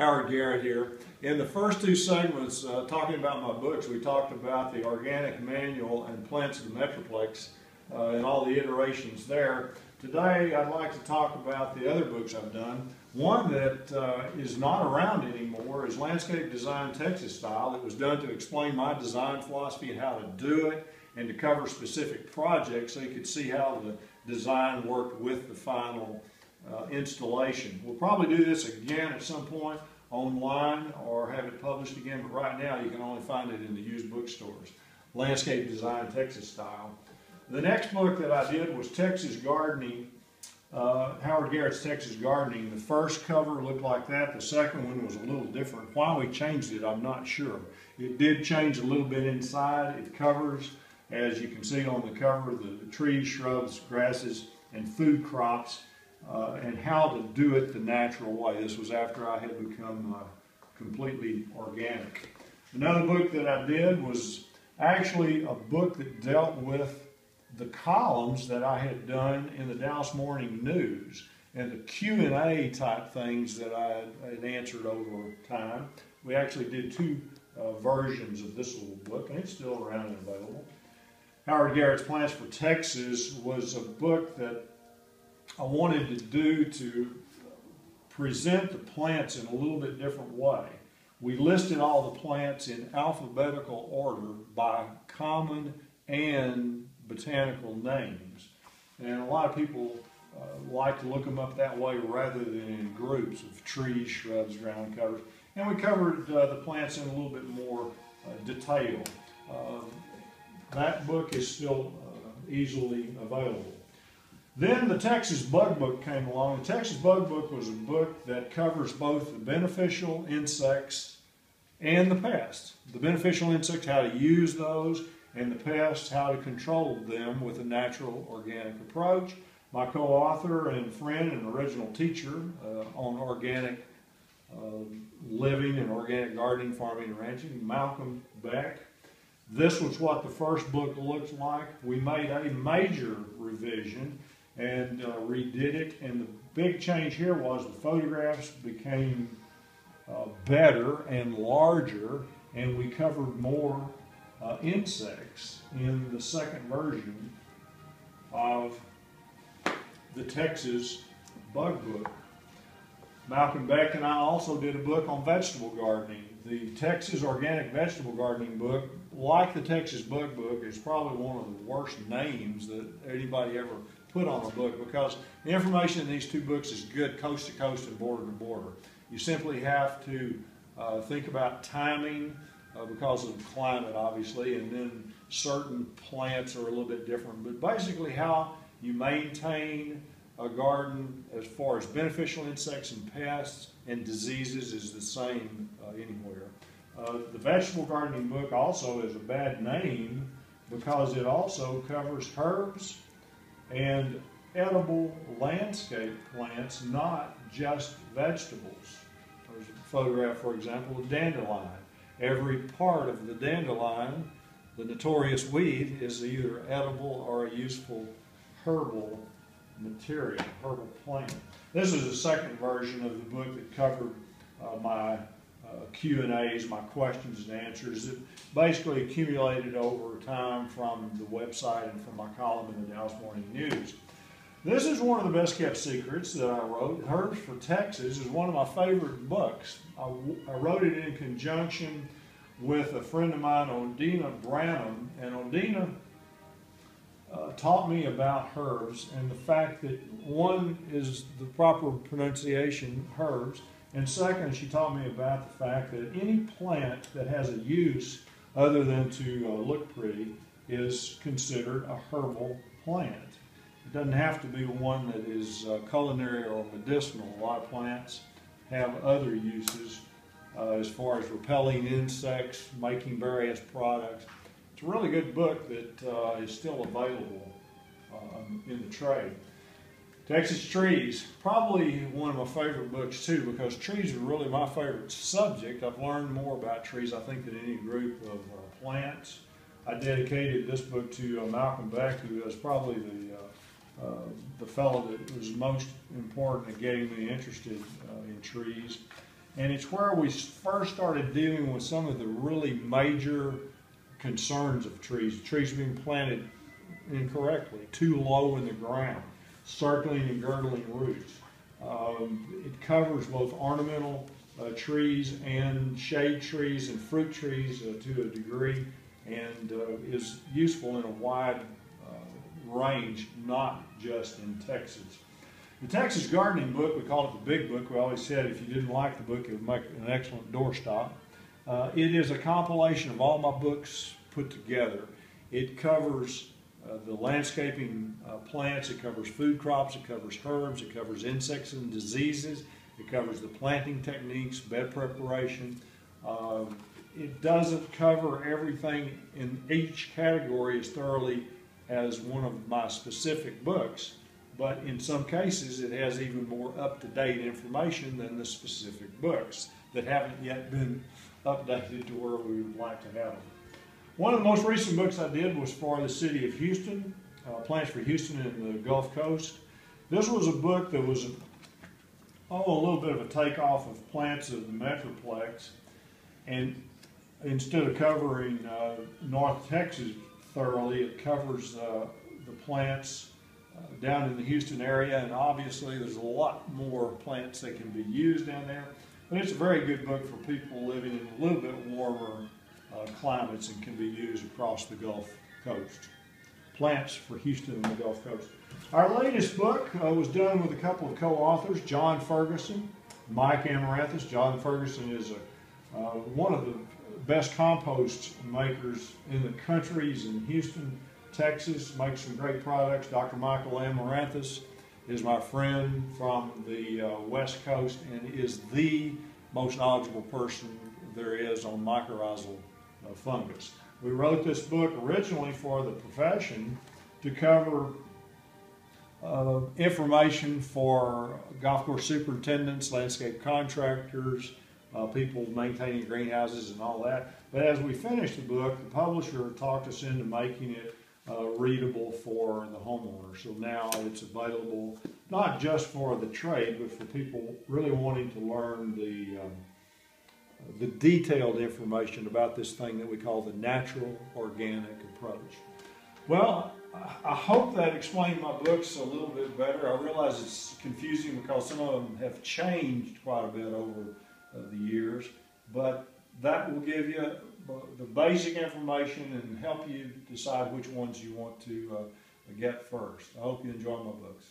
Howard Garrett here. In the first two segments, talking about my books, we talked about the Organic Manual and Plants of the Metroplex and all the iterations there. Today, I'd like to talk about the other books I've done. One that is not around anymore is Landscape Design Texas Style. It was done to explain my design philosophy and how to do it and to cover specific projects so you could see how the design worked with the final installation. We'll probably do this again at some point online or have it published again, but right now you can only find it in the used bookstores. Landscape Design Texas Style. The next book that I did was Texas Gardening, Howard Garrett's Texas Gardening. The first cover looked like that. The second one was a little different. Why we changed it, I'm not sure. It did change a little bit inside. It covers, as you can see on the cover, the trees, shrubs, grasses, and food crops, and how to do it the natural way. This was after I had become completely organic. Another book that I did was actually a book that dealt with the columns that I had done in the Dallas Morning News and the Q&A type things that I had answered over time. We actually did two versions of this little book, and it's still around and available. Howard Garrett's Plants for Texas was a book that I wanted to do to present the plants in a little bit different way. We listed all the plants in alphabetical order by common and botanical names. And a lot of people like to look them up that way rather than in groups of trees, shrubs, ground covers. And we covered the plants in a little bit more detail. That book is still easily available. Then the Texas Bug Book came along. The Texas Bug Book was a book that covers both the beneficial insects and the pests. The beneficial insects, how to use those, and the pests, how to control them with a natural organic approach. My co-author and friend and original teacher on organic living and organic gardening, farming, and ranching, Malcolm Beck. This was what the first book looked like. We made a major revision and redid it, and the big change here was the photographs became better and larger, and we covered more insects in the second version of the Texas Bug Book. Malcolm Beck and I also did a book on vegetable gardening. The Texas Organic Vegetable Gardening book, like the Texas Bug Book, is probably one of the worst names that anybody ever put on a book, because the information in these two books is good coast to coast and border to border. You simply have to think about timing, because of the climate, obviously, and then certain plants are a little bit different. But basically how you maintain a garden as far as beneficial insects and pests and diseases is the same anywhere. The vegetable gardening book also is a bad name because it also covers herbs and edible landscape plants, not just vegetables. There's a photograph, for example, of dandelion. Every part of the dandelion, the notorious weed, is either edible or a useful herbal material, herbal plant. This is the second version of the book that covered my Q&As, my questions and answers. It basically accumulated over time from the website and from my column in the Dallas Morning News. This is one of the best kept secrets that I wrote. Herbs for Texas is one of my favorite books. I wrote it in conjunction with a friend of mine, Ondina Branham, and Ondina taught me about herbs and the fact that one is the proper pronunciation, herbs, and second, she taught me about the fact that any plant that has a use other than to look pretty is considered a herbal plant. It doesn't have to be one that is culinary or medicinal. A lot of plants have other uses as far as repelling insects, making various products. It's a really good book that is still available in the trade. Texas Trees, probably one of my favorite books too, because trees are really my favorite subject. I've learned more about trees, I think, than any group of plants. I dedicated this book to Malcolm Beck, who is probably the fellow that was most important in getting me interested in trees. And it's where we first started dealing with some of the really major concerns of trees being planted incorrectly, too low in the ground, circling and girdling roots. It covers both ornamental trees and shade trees and fruit trees to a degree, and is useful in a wide range, not just in Texas. The Texas Gardening book, we call it the Big Book. We always said if you didn't like the book, it would make an excellent doorstop. It is a compilation of all my books put together. It covers the landscaping plants, it covers food crops, it covers herbs, it covers insects and diseases, it covers the planting techniques, bed preparation. It doesn't cover everything in each category as thoroughly as one of my specific books, but in some cases it has even more up-to-date information than the specific books that haven't yet been updated to where we would like to have them. One of the most recent books I did was for the city of Houston, Plants for Houston and the Gulf Coast. This was a book that was a little bit of a takeoff of plants of the Metroplex, and instead of covering North Texas thoroughly, it covers the plants down in the Houston area, and obviously there's a lot more plants that can be used down there, but it's a very good book for people living in a little bit warmer climates and can be used across the Gulf Coast. Plants for Houston and the Gulf Coast. Our latest book was done with a couple of co-authors, John Ferguson, Mike Amaranthus. John Ferguson is one of the best compost makers in the country. He's in Houston, Texas, makes some great products. Dr. Michael Amaranthus is my friend from the West Coast and is the most knowledgeable person there is on mycorrhizal fungus. We wrote this book originally for the profession to cover information for golf course superintendents, landscape contractors, people maintaining greenhouses and all that. But as we finished the book, the publisher talked us into making it readable for the homeowner. So now it's available not just for the trade, but for people really wanting to learn the detailed information about this thing that we call the natural organic approach. Well, I hope that explained my books a little bit better. I realize it's confusing because some of them have changed quite a bit over the years, but that will give you the basic information and help you decide which ones you want to get first. I hope you enjoy my books.